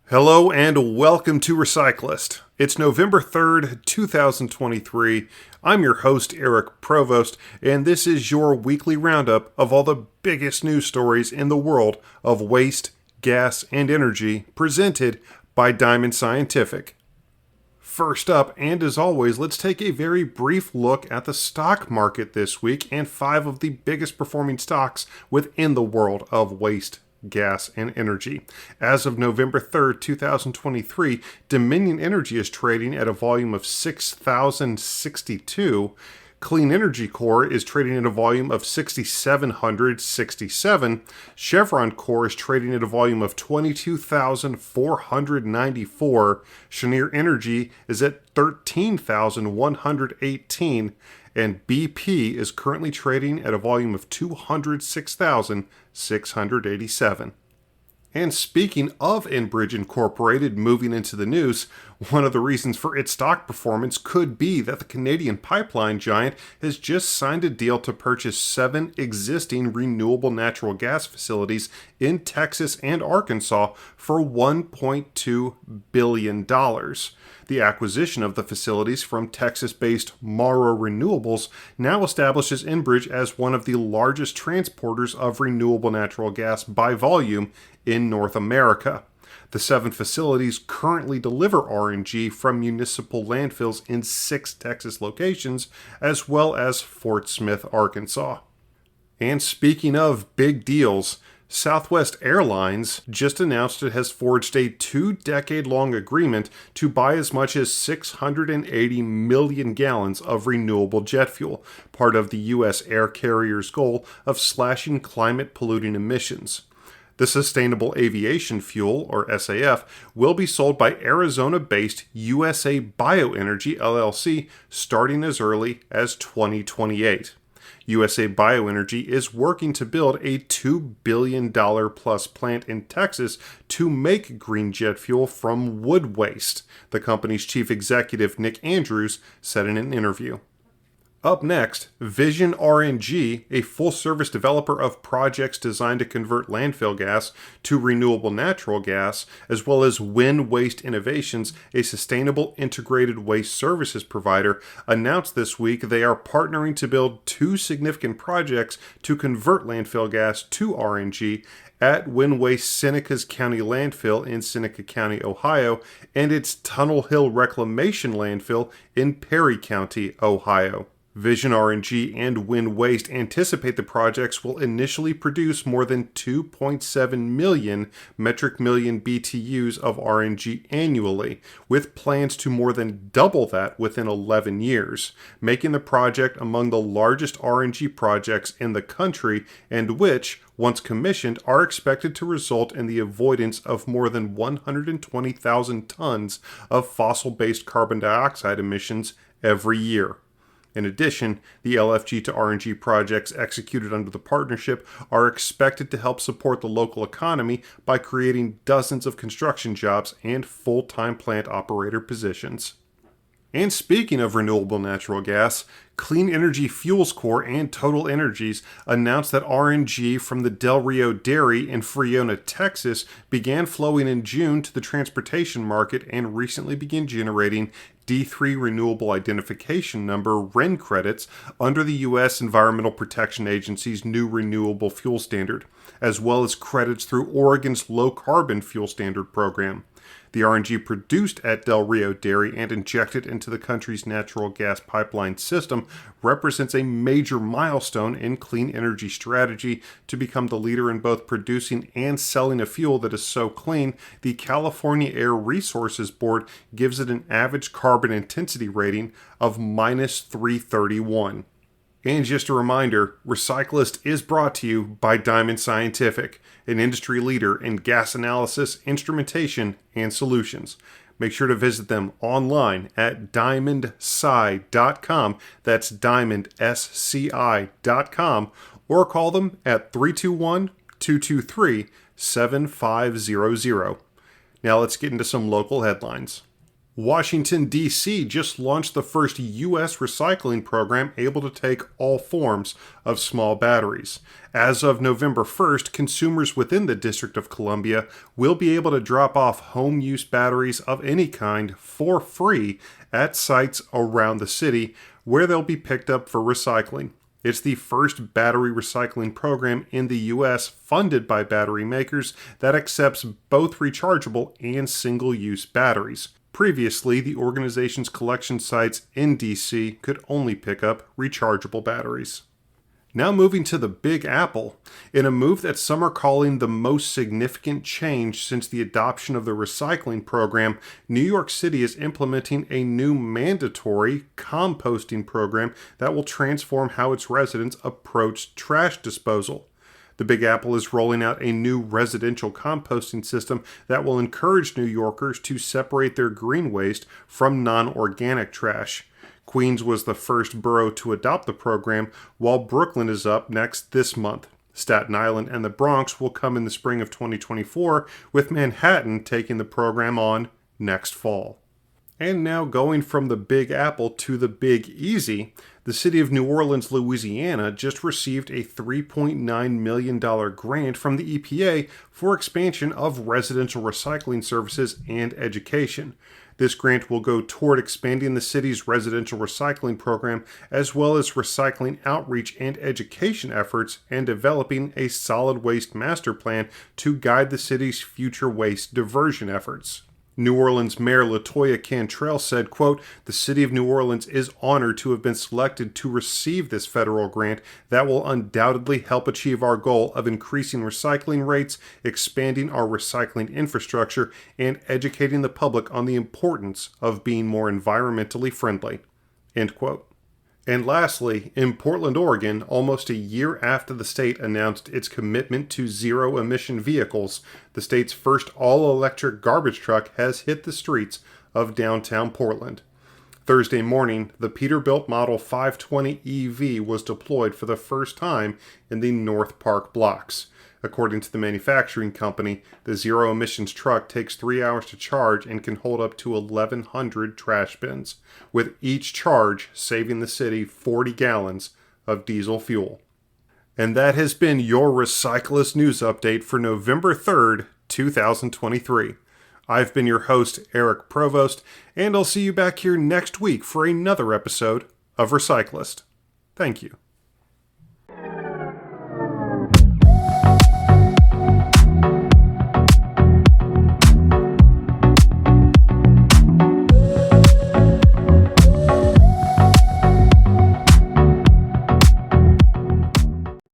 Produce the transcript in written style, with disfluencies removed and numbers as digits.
Hello and welcome to Recyclist. It's November 3rd, 2023. I'm your host, Eric Provost, and this is your weekly roundup of all the biggest news stories in the world of waste, gas, and energy, presented by Diamond Scientific. First up, and as always, let's take a very brief look at the stock market this week and 5 of the biggest performing stocks within the world of waste, gas, and energy. As of November 3rd, 2023, Dominion Energy is trading at a volume of 6,062. Clean Energy Corp is trading at a volume of 6,767. Chevron Corp is trading at a volume of 22,494. Cheniere Energy is at 13,118. And BP is currently trading at a volume of 206,687. And speaking of Enbridge Incorporated moving into the news, one of the reasons for its stock performance could be that the Canadian pipeline giant has just signed a deal to purchase 7 existing renewable natural gas facilities in Texas and Arkansas for $1.2 billion. The acquisition of the facilities from Texas-based Morrow Renewables now establishes Enbridge as one of the largest transporters of renewable natural gas by volume in North America. The 7 facilities currently deliver RNG from municipal landfills in 6 Texas locations, as well as Fort Smith, Arkansas. And speaking of big deals, Southwest Airlines just announced it has forged a 2-decade-long agreement to buy as much as 680 million gallons of renewable jet fuel, part of the U.S. air carrier's goal of slashing climate-polluting emissions. The Sustainable Aviation Fuel, or SAF, will be sold by Arizona-based USA Bioenergy LLC starting as early as 2028. USA Bioenergy is working to build a $2 billion plus plant in Texas to make green jet fuel from wood waste, the company's chief executive Nick Andrews said in an interview. Up next, Vision RNG, a full-service developer of projects designed to convert landfill gas to renewable natural gas, as well as Wind Waste Innovations, a sustainable integrated waste services provider, announced this week they are partnering to build 2 significant projects to convert landfill gas to RNG at Wind Waste Seneca's County Landfill in Seneca County, Ohio, and its Tunnel Hill Reclamation Landfill in Perry County, Ohio. Vision RNG and Wind Waste anticipate the projects will initially produce more than 2.7 million metric million BTUs of RNG annually, with plans to more than double that within 11 years, making the project among the largest RNG projects in the country and which, once commissioned, are expected to result in the avoidance of more than 120,000 tons of fossil-based carbon dioxide emissions every year. In addition, the LFG to RNG projects executed under the partnership are expected to help support the local economy by creating dozens of construction jobs and full-time plant operator positions. And speaking of renewable natural gas, Clean Energy Fuels Corp and Total Energies announced that RNG from the Del Rio Dairy in Friona, Texas, began flowing in June to the transportation market and recently began generating D3 Renewable Identification Number RIN credits under the U.S. Environmental Protection Agency's new renewable fuel standard, as well as credits through Oregon's Low Carbon Fuel Standard program. The RNG produced at Del Rio Dairy and injected into the country's natural gas pipeline system represents a major milestone in clean energy strategy to become the leader in both producing and selling a fuel that is so clean, the California Air Resources Board gives it an average carbon intensity rating of minus 331. And just a reminder, Recyclist is brought to you by Diamond Scientific, an industry leader in gas analysis, instrumentation, and solutions. Make sure to visit them online at diamondsci.com. That's diamondsci.com, or call them at 321-223-7500. Now let's get into some local headlines. Washington, D.C. just launched the first U.S. recycling program able to take all forms of small batteries. As of November 1st, consumers within the District of Columbia will be able to drop off home use batteries of any kind for free at sites around the city where they'll be picked up for recycling. It's the first battery recycling program in the U.S. funded by battery makers that accepts both rechargeable and single-use batteries. Previously, the organization's collection sites in DC could only pick up rechargeable batteries. Now moving to the Big Apple, in a move that some are calling the most significant change since the adoption of the recycling program, New York City is implementing a new mandatory composting program that will transform how its residents approach trash disposal. The Big Apple is rolling out a new residential composting system that will encourage New Yorkers to separate their green waste from non-organic trash. Queens was the first borough to adopt the program, while Brooklyn is up next this month. Staten Island and the Bronx will come in the spring of 2024, with Manhattan taking the program on next fall. And now going from the Big Apple to the Big Easy, the city of New Orleans, Louisiana just received a $3.9 million grant from the EPA for expansion of residential recycling services and education. This grant will go toward expanding the city's residential recycling program, as well as recycling outreach and education efforts, and developing a solid waste master plan to guide the city's future waste diversion efforts. New Orleans Mayor LaToya Cantrell said, quote, "The city of New Orleans is honored to have been selected to receive this federal grant that will undoubtedly help achieve our goal of increasing recycling rates, expanding our recycling infrastructure, and educating the public on the importance of being more environmentally friendly." End quote. And lastly, in Portland, Oregon, almost a year after the state announced its commitment to zero-emission vehicles, the state's first all-electric garbage truck has hit the streets of downtown Portland. Thursday morning, the Peterbilt Model 520 EV was deployed for the first time in the North Park blocks. According to the manufacturing company, the zero-emissions truck takes 3 hours to charge and can hold up to 1,100 trash bins, with each charge saving the city 40 gallons of diesel fuel. And that has been your Recyclist News Update for November 3rd, 2023. I've been your host, Eric Provost, and I'll see you back here next week for another episode of Recyclist. Thank you.